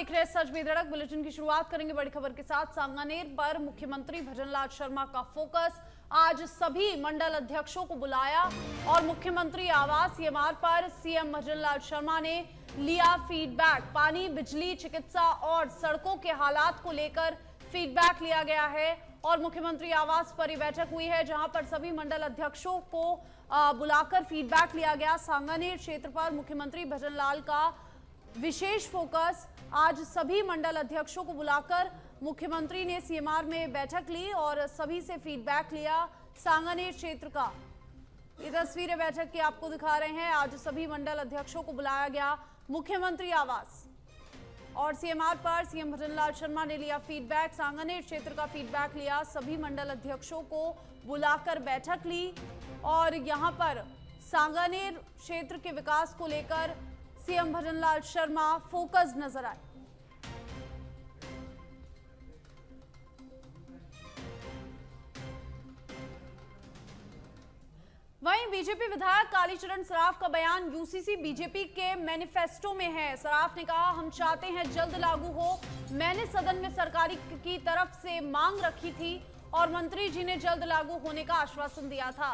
देख रहे हैं सच में धड़क। बुलेटिन की शुरुआत करेंगे बड़ी खबर के साथ। सांगानेर पर मुख्यमंत्री भजनलाल शर्मा का फोकस। आज सभी मंडल अध्यक्षों को बुलाया और मुख्यमंत्री आवास सीएमआर पर सीएम भजनलाल शर्मा ने लिया फीडबैक। पानी, बिजली, चिकित्सा और सड़कों के हालात को लेकर फीडबैक लिया गया है और मुख्यमंत्री आवास पर यह बैठक हुई है, जहां पर सभी मंडल अध्यक्षों को बुलाकर फीडबैक लिया गया। सांगानेर क्षेत्र पर मुख्यमंत्री भजनलाल का विशेष फोकस। आज सभी मंडल अध्यक्षों को बुलाकर मुख्यमंत्री ने सीएमआर में बैठक ली और सभी से फीडबैक लिया। सांगानेर क्षेत्र का ये तस्वीरें बैठक की आपको दिखा रहे हैं। आज सभी मंडल अध्यक्षों को बुलाया गया मुख्यमंत्री आवास और सीएमआर पर सीएम भजनलाल शर्मा ने लिया फीडबैक। सांगानेर क्षेत्र का फीडबैक लिया, सभी मंडल अध्यक्षों को बुलाकर बैठक ली और यहां पर सांगानेर क्षेत्र के विकास को लेकर सीएम भजनलाल शर्मा फोकस नजर आए। वहीं बीजेपी विधायक कालीचरण सराफ का बयान यूसीसी बीजेपी के मैनिफेस्टो में है। सराफ ने कहा, हम चाहते हैं जल्द लागू हो। मैंने सदन में सरकार की तरफ से मांग रखी थी और मंत्री जी ने जल्द लागू होने का आश्वासन दिया था।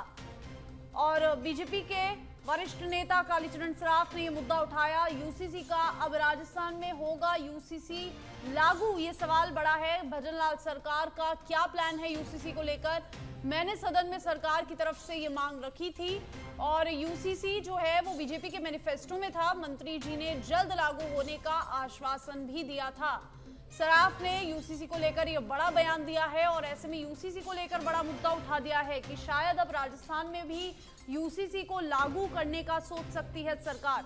और बीजेपी के वरिष्ठ नेता कालीचरण सराफ ने यह मुद्दा उठाया। यूसीसी का अब राजस्थान में होगा यूसीसी लागू, ये सवाल बड़ा है। भजनलाल सरकार का क्या प्लान है यूसीसी को लेकर? मैंने सदन में सरकार की तरफ से ये मांग रखी थी और यूसीसी जो है वो बीजेपी के मैनिफेस्टो में था। मंत्री जी ने जल्द लागू होने का आश्वासन भी दिया था। सराफ ने यूसीसी को लेकर यह बड़ा बयान दिया है और ऐसे में यूसीसी को लेकर बड़ा मुद्दा उठा दिया है कि शायद अब राजस्थान में भी यूसीसी को लागू करने का सोच सकती है सरकार।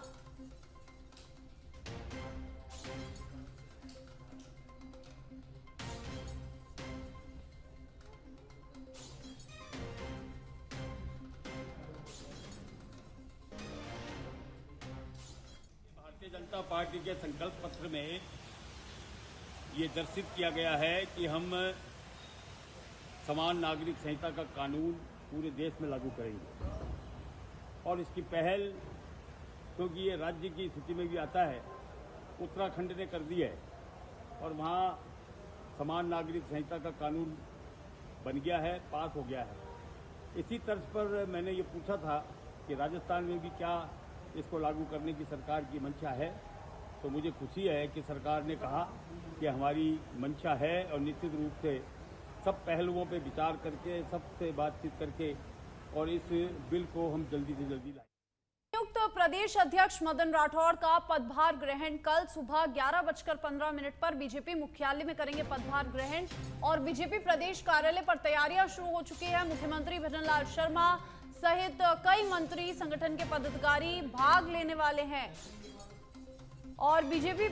भारतीय जनता पार्टी के संकल्प पत्र में ये दर्शित किया गया है कि हम समान नागरिक संहिता का कानून पूरे देश में लागू करेंगे और इसकी पहल, क्योंकि ये राज्य की स्थिति में भी आता है, उत्तराखंड ने कर दी है और वहाँ समान नागरिक संहिता का कानून बन गया है, पास हो गया है। इसी तर्ज पर मैंने ये पूछा था कि राजस्थान में भी क्या इसको लागू करने की सरकार की मंशा है, तो मुझे खुशी है कि सरकार ने कहा कि हमारी मंशा है और निश्चित रूप से सब पहलुओं पे विचार करके, सबसे बातचीत करके और इस बिल को हम जल्दी से जल्दी लाएं। नियुक्त प्रदेश अध्यक्ष मदन राठौड़ का पदभार ग्रहण कल सुबह 11:15 पर बीजेपी मुख्यालय में करेंगे पदभार ग्रहण और बीजेपी प्रदेश कार्यालय पर तैयारियां शुरू हो चुकी है। मुख्यमंत्री भजनलाल शर्मा सहित कई मंत्री, संगठन के पदाधिकारी भाग लेने वाले हैं और बीजेपी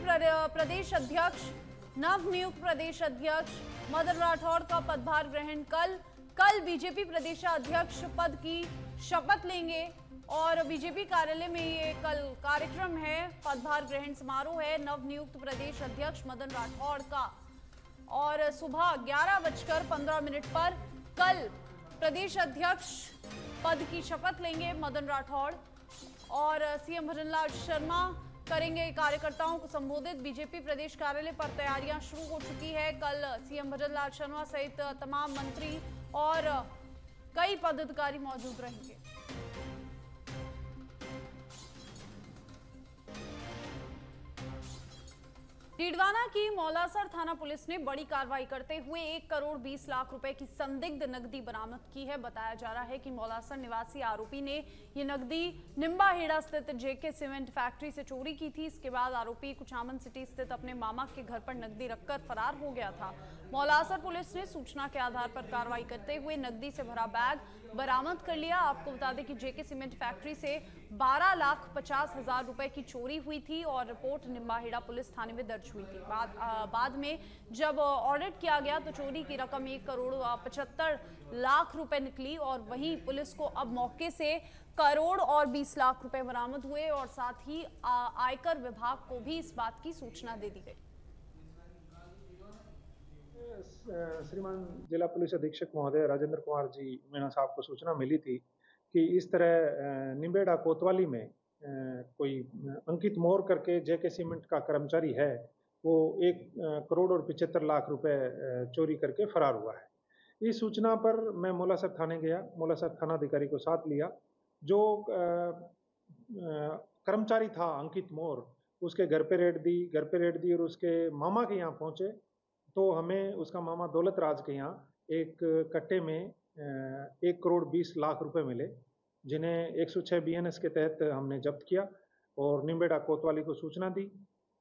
प्रदेश अध्यक्ष, नवनियुक्त प्रदेश अध्यक्ष मदन राठौड़ का पदभार ग्रहण कल बीजेपी प्रदेशाध्यक्ष पद की शपथ लेंगे और बीजेपी कार्यालय में ये कल कार्यक्रम है, पदभार ग्रहण समारोह है नवनियुक्त प्रदेश अध्यक्ष मदन राठौड़ का और सुबह 11:15 पर कल प्रदेश अध्यक्ष पद की शपथ लेंगे मदन राठौड़ और सीएम भजनलाल शर्मा करेंगे कार्यकर्ताओं को संबोधित। बीजेपी प्रदेश कार्यालय पर तैयारियां शुरू हो चुकी है। कल सीएम भजनलाल शर्मा सहित तमाम मंत्री और कई पदाधिकारी मौजूद रहेंगे। डीडवाना की मौलासर थाना पुलिस ने बड़ी कार्रवाई करते हुए 1 करोड़ 20 लाख रुपए की संदिग्ध नकदी बरामद की है। बताया जा रहा है कि मौलासर निवासी आरोपी ने ये नकदी निम्बाहेड़ा स्थित जेके सीमेंट फैक्ट्री से चोरी की थी। इसके बाद आरोपी कुचामन सिटी स्थित अपने मामा के घर पर नकदी रखकर फरार हो गया था। मौलासर पुलिस ने सूचना के आधार पर कार्रवाई करते हुए नकदी से भरा बैग बरामद कर लिया। आपको बता दें कि जेके सीमेंट फैक्ट्री से 12,50,000 रुपए की चोरी हुई थी और रिपोर्ट निम्बाहेड़ा पुलिस थाने में दर्ज हुई थी। बाद में जब ऑडिट किया गया तो चोरी की रकम 1 करोड़ 75 लाख रुपए निकली और वहीं पुलिस को अब मौके से करोड़ और 20 लाख रुपए बरामद हुए और साथ ही आयकर विभाग को भी इस बात की सूचना दे दी गई। श्रीमान जिला पुलिस अधीक्षक महोदय राजेंद्र कुमार जी मीणा साहब को सूचना मिली थी कि इस तरह निम्बेड़ा कोतवाली में कोई अंकित मोर करके जेके सीमेंट का कर्मचारी है वो 1,75,00,000 रुपए चोरी करके फरार हुआ है। इस सूचना पर मैं मोलासर थाने गया, मोलासर थानाधिकारी को साथ लिया। जो कर्मचारी था अंकित मोर, उसके घर पे रेड दी और उसके मामा के यहाँ पहुंचे तो हमें उसका मामा दौलत राज के यहाँ एक कट्टे में 1,20,00,000 रुपए मिले, जिन्हें 106 BNS के तहत हमने जब्त किया और निम्बेड़ा कोतवाली को सूचना दी।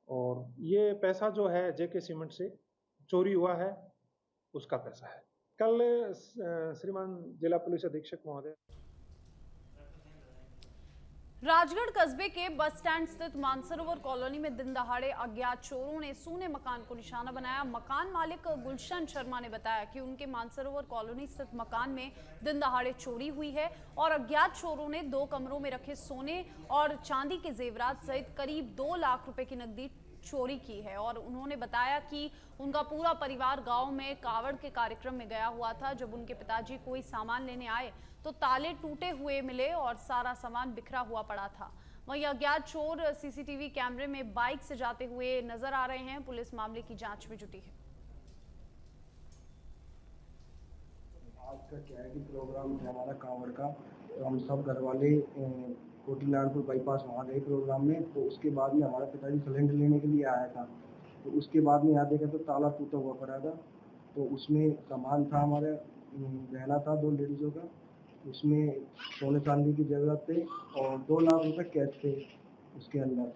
और ये पैसा जो है जेके सीमेंट से चोरी हुआ है, उसका पैसा है। कल श्रीमान जिला पुलिस अधीक्षक महोदय राजगढ़ कस्बे के बस स्टैंड स्थित मानसरोवर कॉलोनी में दिन दहाड़े अज्ञात चोरों ने सूने मकान को निशाना बनाया। मकान मालिक गुलशन शर्मा ने बताया कि उनके मानसरोवर कॉलोनी स्थित मकान में दिन दहाड़े चोरी हुई है और अज्ञात चोरों ने 2 कमरों में रखे सोने और चांदी के जेवरात सहित करीब 2 लाख रुपए की नकदी चोरी की है। और उन्होंने बताया कि उनका पूरा परिवार गांव में कावड़ के कार्यक्रम में गया हुआ था। जब उनके पिताजी कोई सामान लेने आए तो ताले टूटे हुए मिले और सारा सामान बिखरा हुआ पड़ा था। वहीं अज्ञात चोर सीसीटीवी कैमरे में बाइक से जाते हुए नजर आ रहे हैं। पुलिस मामले की जांच में जुटी है। आज का क्या है कि प्रोग्राम था हमारा कांवड़ का, तो हम सब घर वाले कोटीनारपुर बाईपास वहाँ गए प्रोग्राम में। तो उसके बाद में हमारा पिताजी सिलेंडर लेने के लिए आया था, तो उसके बाद में यहाँ देखा तो ताला टूटा हुआ पड़ा था। तो उसमें सामान था, हमारे गहना था 2 लेडीज़ों का, उसमें सोने चांदी की जरूरत थे और 2 लाख रुपए कैश थे उसके अंदर।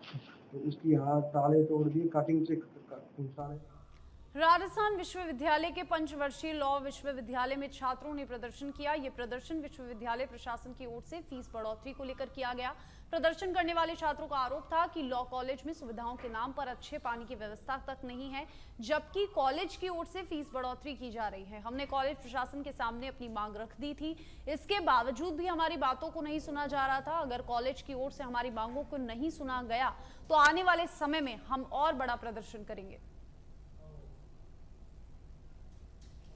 तो उसकी यहाँ ताले तोड़ दिए कटिंग से सारे। राजस्थान विश्वविद्यालय के पंचवर्षीय लॉ विश्वविद्यालय में छात्रों ने प्रदर्शन किया। ये प्रदर्शन विश्वविद्यालय प्रशासन की ओर से फीस बढ़ोतरी को लेकर किया गया। प्रदर्शन करने वाले छात्रों का आरोप था कि लॉ कॉलेज में सुविधाओं के नाम पर अच्छे पानी की व्यवस्था तक नहीं है, जबकि कॉलेज की ओर से फीस बढ़ोतरी की जा रही है। हमने कॉलेज प्रशासन के सामने अपनी मांग रख दी थी, इसके बावजूद भी हमारी बातों को नहीं सुना जा रहा था। अगर कॉलेज की ओर से हमारी मांगों को नहीं सुना गया तो आने वाले समय में हम और बड़ा प्रदर्शन करेंगे।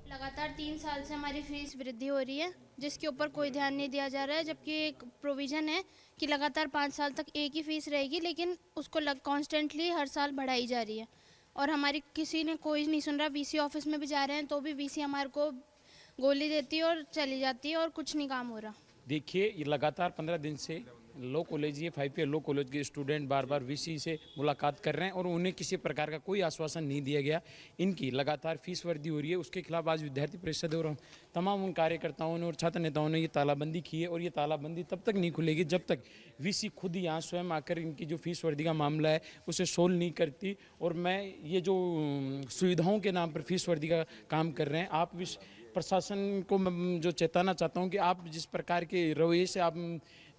लगातार 3 साल से हमारी फीस वृद्धि हो रही है, जिसके ऊपर कोई ध्यान नहीं दिया जा रहा है। जबकि एक प्रोविज़न है कि लगातार 5 साल तक एक ही फीस रहेगी, लेकिन उसको कॉन्स्टेंटली हर साल बढ़ाई जा रही है और हमारी किसी ने कोई नहीं सुन रहा। वीसी ऑफिस में भी जा रहे हैं तो भी वीसी हमारे को गोली देती है और चली जाती है और कुछ नहीं काम हो रहा। देखिए, ये लगातार 15 दिन से लॉ कॉलेज, ये 5 ईयर लॉ कॉलेज के स्टूडेंट बार बार वीसी से मुलाकात कर रहे हैं और उन्हें किसी प्रकार का कोई आश्वासन नहीं दिया गया। इनकी लगातार फीस वृद्धि हो रही है, उसके खिलाफ आज विद्यार्थी परिषद और तमाम उन कार्यकर्ताओं ने और छात्र नेताओं ने ये तालाबंदी की है। और ये तालाबंदी तब तक नहीं खुलेगी जब तक वीसी खुद यहाँ स्वयं आकर इनकी जो फीस वृद्धि का मामला है उसे सोल्व नहीं करती। और मैं ये जो सुविधाओं के नाम पर फीस वृद्धि का काम कर रहे हैं, आप प्रशासन को मैं जो चेताना चाहता हूँ कि आप जिस प्रकार के रवैये से आप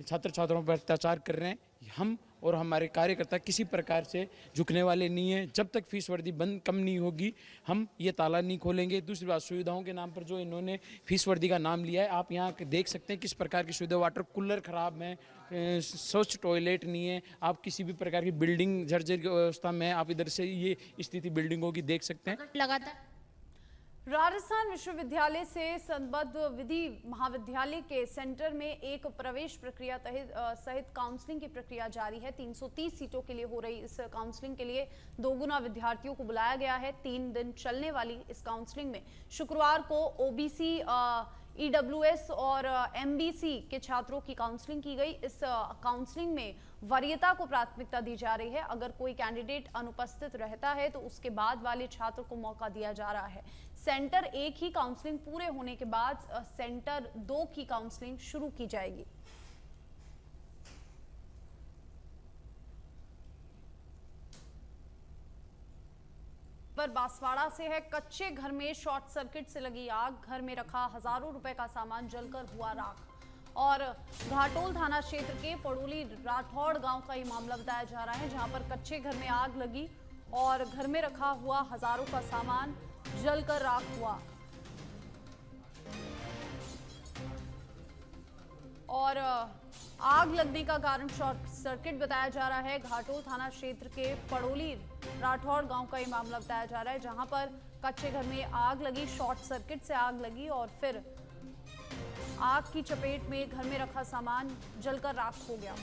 छात्र छात्राओं पर अत्याचार कर रहे हैं, हम और हमारे कार्यकर्ता किसी प्रकार से झुकने वाले नहीं हैं। जब तक फीस वृद्धि बंद कम नहीं होगी हम ये ताला नहीं खोलेंगे। दूसरी बात, सुविधाओं के नाम पर जो इन्होंने फीस वृद्धि का नाम लिया है, आप यहाँ देख सकते हैं किस प्रकार की सुविधा, वाटर कूलर खराब है, स्वच्छ टॉयलेट नहीं है, आप किसी भी प्रकार की बिल्डिंग जर्जर की अवस्था में, आप इधर से ये स्थिति बिल्डिंगों की देख सकते हैं। लगातार राजस्थान विश्वविद्यालय से संबद्ध विधि महाविद्यालय के सेंटर में एक प्रवेश प्रक्रिया सहित काउंसलिंग की प्रक्रिया जारी है। 330 सीटों के लिए हो रही इस काउंसलिंग के लिए 2 गुना विद्यार्थियों को बुलाया गया है। 3 दिन चलने वाली इस काउंसलिंग में शुक्रवार को ओबीसी, ईडब्ल्यूएस और एमबीसी के छात्रों की काउंसलिंग की गई। इस काउंसलिंग में वरीयता को प्राथमिकता दी जा रही है। अगर कोई कैंडिडेट अनुपस्थित रहता है तो उसके बाद वाले छात्र को मौका दिया जा रहा है। सेंटर 1 की काउंसलिंग पूरे होने के बाद सेंटर 2 की काउंसलिंग शुरू की जाएगी। पर बांसवाड़ा से है, कच्चे घर में शॉर्ट सर्किट से लगी आग, घर में रखा हजारों रुपए का सामान जलकर हुआ राख। और घाटोल थाना क्षेत्र के पड़ोली राठौड़ गांव का ये मामला बताया जा रहा है, जहां पर कच्चे घर में आग लगी और घर में रखा हुआ हजारों का सामान जलकर राख हुआ। और आग लगने का कारण शॉर्ट सर्किट बताया जा रहा है। घाटोल थाना क्षेत्र के पड़ोली राठौड़ गांव का ये मामला बताया जा रहा है, जहां पर कच्चे घर में आग लगी, शॉर्ट सर्किट से आग लगी और फिर आग की चपेट में घर में रखा सामान जलकर राख हो गया।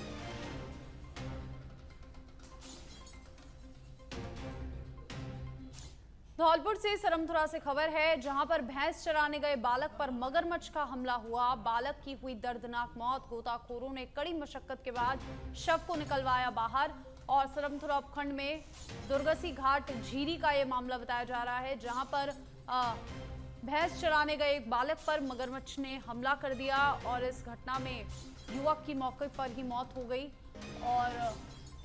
धौलपुर से सरमथुरा से खबर है, जहां पर भैंस चराने गए बालक पर मगरमच्छ का हमला हुआ। बालक की हुई दर्दनाक मौत। गोताखोरों ने कड़ी मशक्कत के बाद शव को निकलवाया बाहर। और सरमथुरा उपखंड में दुर्गसी घाट झीरी का यह मामला बताया जा रहा है, जहां पर भैंस चराने गए एक बालक पर मगरमच्छ ने हमला कर दिया और इस घटना में युवक की मौके पर ही मौत हो गई। और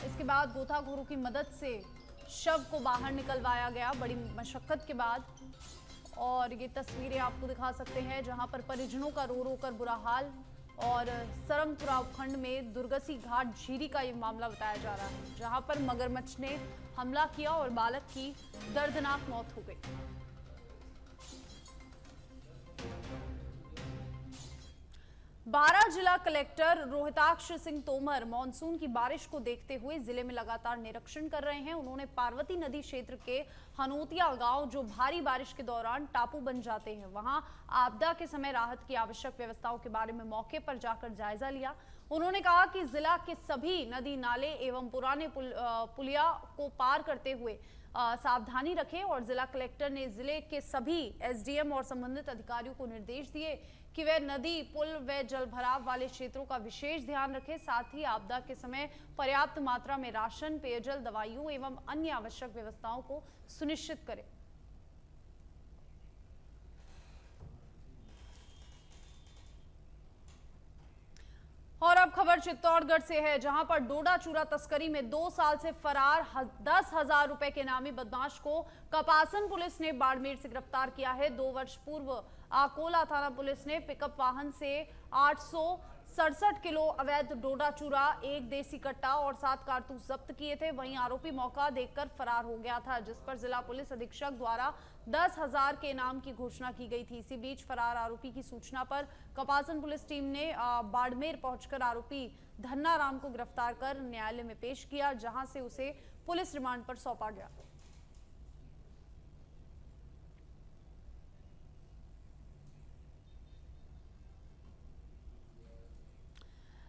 इसके बाद गोताखोरों की मदद से शव को बाहर निकलवाया गया बड़ी मशक्कत के बाद। और ये तस्वीरें आपको दिखा सकते हैं, जहां पर परिजनों का रो रो कर बुरा हाल। और सरमथुरा उपखंड में दुर्गसी घाट झीरी का ये मामला बताया जा रहा है, जहां पर मगरमच्छ ने हमला किया और बालक की दर्दनाक मौत हो गई। बारां जिला कलेक्टर रोहिताक्ष सिंह तोमर मानसून की बारिश को देखते हुए जिले में लगातार निरीक्षण कर रहे हैं। उन्होंने पार्वती नदी क्षेत्र के हनोतिया गांव, जो भारी बारिश के दौरान टापू बन जाते हैं, वहां आपदा के समय राहत की आवश्यक व्यवस्थाओं के बारे में मौके पर जाकर जायजा लिया। उन्होंने कहा कि जिला के सभी नदी नाले एवं पुराने पुलिया को पार करते हुए सावधानी रखें। और जिला कलेक्टर ने जिले के सभी एसडीएम और संबंधित अधिकारियों को निर्देश दिए कि वे नदी, पुल व जलभराव वाले क्षेत्रों का विशेष ध्यान रखें। साथ ही आपदा के समय पर्याप्त मात्रा में राशन, पेयजल, दवाइयों एवं अन्य आवश्यक व्यवस्थाओं को सुनिश्चित करें। और अब खबर चित्तौड़गढ़ से है, जहां पर डोडा चूरा तस्करी में 2 साल से फरार 10,000 रुपए के इनामी बदमाश को कपासन पुलिस ने बाड़मेर से गिरफ्तार किया है। 2 वर्ष पूर्व आकोला थाना पुलिस ने पिकअप वाहन से 867 किलो अवैध डोडा चूरा, 1 देसी कट्टा और 7 कारतूस जब्त किए थे। वहीं आरोपी मौका देखकर फरार हो गया था, जिस पर जिला पुलिस अधीक्षक द्वारा 10,000 के इनाम की घोषणा की गई थी। इसी बीच फरार आरोपी की सूचना पर कपासन पुलिस टीम ने बाड़मेर पहुंचकर आरोपी धन्ना राम को गिरफ्तार कर न्यायालय में पेश किया, जहां से उसे पुलिस रिमांड पर सौंपा गया।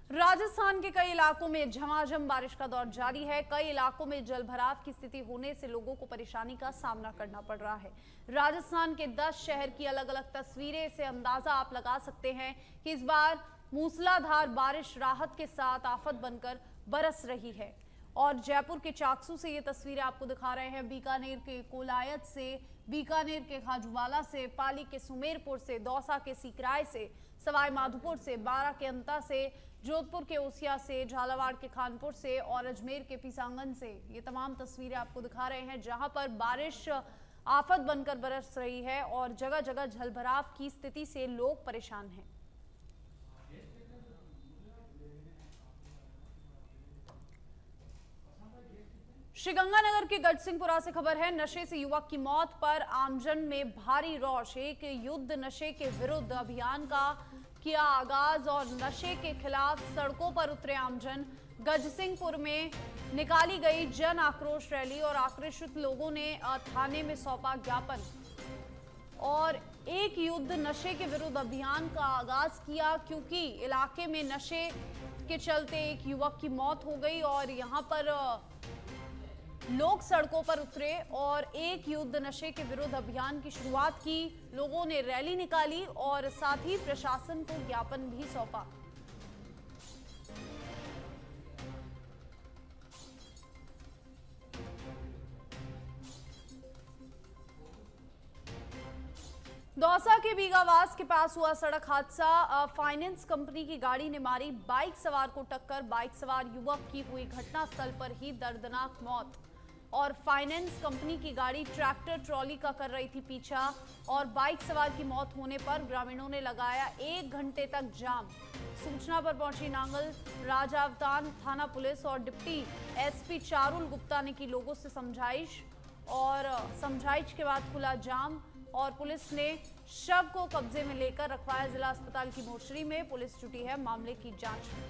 राजस्थान के कई इलाकों में झमाझम बारिश का दौर जारी है। कई इलाकों में जलभराव की स्थिति होने से लोगों को परेशानी का सामना करना पड़ रहा है। राजस्थान के 10 शहर की अलग अलग तस्वीरें से अंदाजा आप लगा सकते हैं कि इस बार मूसलाधार बारिश राहत के साथ आफत बनकर बरस रही है। और जयपुर के चाकसू से ये तस्वीरें आपको दिखा रहे हैं, बीकानेर के कोलायत से, बीकानेर के खाजूवाला से, पाली के सुमेरपुर से, दौसा के सीकराय से, सवाई माधोपुर से, बारा के अंता से, जोधपुर के ओसिया से, झालावाड़ के खानपुर से और अजमेर के पीसांगन से। ये तमाम तस्वीरें आपको दिखा रहे हैं, जहां पर बारिश आफत बनकर बरस रही है और जगह जगह जलभराव की स्थिति से लोग परेशान हैं। श्रीगंगानगर के गजसिंहपुरा से खबर है, नशे से युवक की मौत पर आमजन में भारी रोष। एक युद्ध नशे के विरुद्ध अभियान का किया आगाज और नशे के खिलाफ सड़कों पर उतरे आमजन। गजसिंहपुर में निकाली गई जन आक्रोश रैली और आक्रोशित लोगों ने थाने में सौंपा ज्ञापन और एक युद्ध नशे के विरुद्ध अभियान का आगाज किया, क्योंकि इलाके में नशे के चलते एक युवक की मौत हो गई और यहां पर लोग सड़कों पर उतरे और एक युद्ध नशे के विरुद्ध अभियान की शुरुआत की। लोगों ने रैली निकाली और साथ ही प्रशासन को ज्ञापन भी सौंपा। दौसा के बीगावास के पास हुआ सड़क हादसा। फाइनेंस कंपनी की गाड़ी ने मारी बाइक सवार को टक्कर। बाइक सवार युवक की हुई घटनास्थल पर ही दर्दनाक मौत। और फाइनेंस कंपनी की गाड़ी ट्रैक्टर ट्रॉली का कर रही थी पीछा और बाइक सवार की मौत होने पर ग्रामीणों ने लगाया 1 घंटे तक जाम। सूचना पर पहुंची नांगल राजावतान थाना पुलिस और डिप्टी एसपी चारुल गुप्ता ने की लोगों से समझाइश और समझाइश के बाद खुला जाम और पुलिस ने शव को कब्जे में लेकर रखवाया जिला अस्पताल की मोर्चरी में। पुलिस जुटी है मामले की जांच में।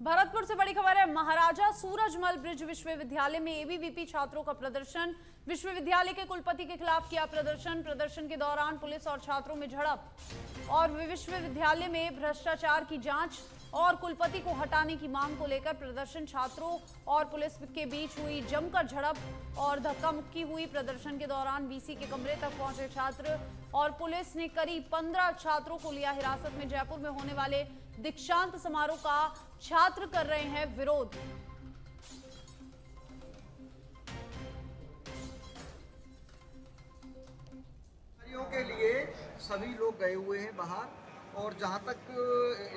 भरतपुर से बड़ी खबर है, महाराजा सूरजमल ब्रिज विश्वविद्यालय में एबीवीपी छात्रों का प्रदर्शन। विश्वविद्यालय के कुलपति के खिलाफ किया प्रदर्शन के दौरान पुलिस और छात्रों में झड़प। और विश्वविद्यालय में भ्रष्टाचार की जांच और कुलपति को हटाने की मांग को लेकर प्रदर्शन। छात्रों और पुलिस के बीच हुई जमकर झड़प और धक्का मुक्की हुई। प्रदर्शन के दौरान वीसी के कमरे तक पहुंचे छात्र और पुलिस ने करीब 15 छात्रों को लिया हिरासत में। जयपुर में होने वाले दीक्षांत समारोह का छात्र कर रहे हैं विरोध। के लिए सभी लोग गए हुए हैं बाहर, और जहां तक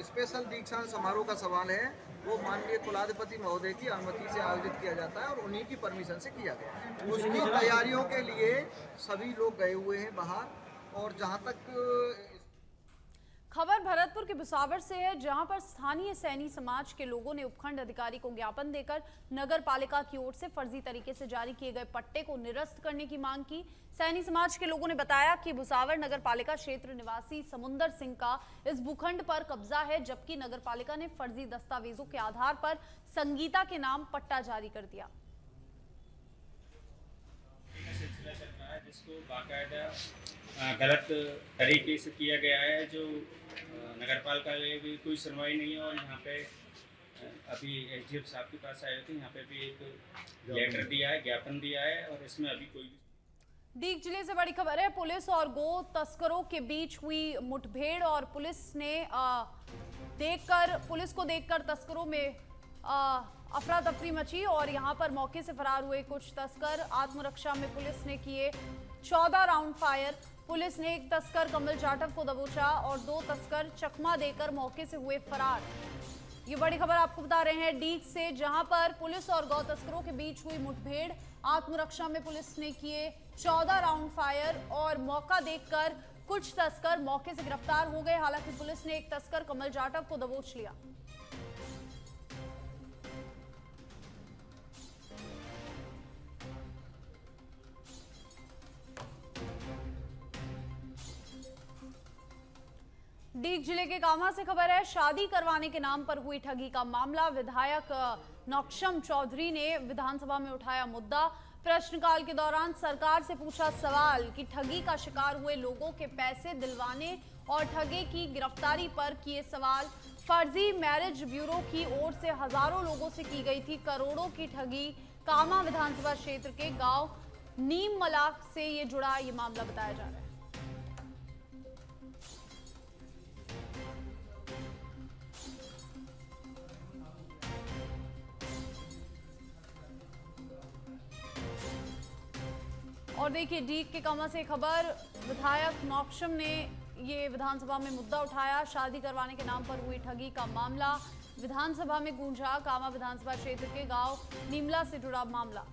स्पेशल दीक्षांत समारोह का सवाल है वो माननीय कुलाधिपति महोदय की अनुमति से आयोजित किया जाता है और उन्हीं की परमिशन से किया गया है। उसकी तैयारियों के लिए सभी लोग गए हुए हैं बाहर, और जहां तक खबर भरतपुर के भुसावर से है, जहां पर स्थानीय सैनी समाज के लोगों ने उपखंड अधिकारी को ज्ञापन देकर नगर पालिका की ओर से फर्जी तरीके से जारी किए गए पट्टे को निरस्त करने की मांग की। सैनी समाज के लोगों ने बताया कि भुसावर नगर पालिका क्षेत्र निवासी समुंदर सिंह का इस भूखंड पर कब्जा है, जबकि नगर पालिका ने फर्जी दस्तावेजों के आधार पर संगीता के नाम पट्टा जारी कर दिया। जिसको बाकायदा गलत तरीके से किया गया है, जो नगरपालिका में भी कोई सुनवाई नहीं है। और यहाँ पे अभी एसडीएम साहब के पास आए थे, यहाँ पे भी एक लेटर दिया है, ज्ञापन दिया है, और इसमें अभी कोई दीग जिले से बड़ी खबर है। पुलिस और गो तस्करों के बीच हुई मुठभेड़ और पुलिस को देखकर तस्करों में अफरा तफरी मची और यहां पर मौके से फरार हुए कुछ तस्कर। आत्मरक्षा में पुलिस ने किए 14 राउंड फायर। पुलिस ने एक तस्कर कमल जाटव को दबोचा और 2 तस्कर चकमा देकर मौके से हुए फरार। ये बड़ी खबर आपको बता रहे हैं डीग से, जहां पर पुलिस और गौ तस्करों के बीच हुई मुठभेड़। आत्मरक्षा में पुलिस ने किए 14 राउंड फायर और मौका देखकर कुछ तस्कर मौके से गिरफ्तार हो गए। हालांकि पुलिस ने एक तस्कर कमल जाटव को दबोच लिया। डीग जिले के कामा से खबर है, शादी करवाने के नाम पर हुई ठगी का मामला। विधायक नौक्षम चौधरी ने विधानसभा में उठाया मुद्दा। प्रश्नकाल के दौरान सरकार से पूछा सवाल कि ठगी का शिकार हुए लोगों के पैसे दिलवाने और ठगे की गिरफ्तारी पर किए सवाल। फर्जी मैरिज ब्यूरो की ओर से हजारों लोगों से की गई थी करोड़ों की ठगी। कामा विधानसभा क्षेत्र के गांव नीम मलाक से ये जुड़ा ये मामला बताया जा रहा है। और देखिए डीग के कामा से खबर, विधायक नौक्षम ने ये विधानसभा में मुद्दा उठाया। शादी करवाने के नाम पर हुई ठगी का मामला विधानसभा में गूंजा। कामा विधानसभा क्षेत्र के गांव नीमला से जुड़ा मामला।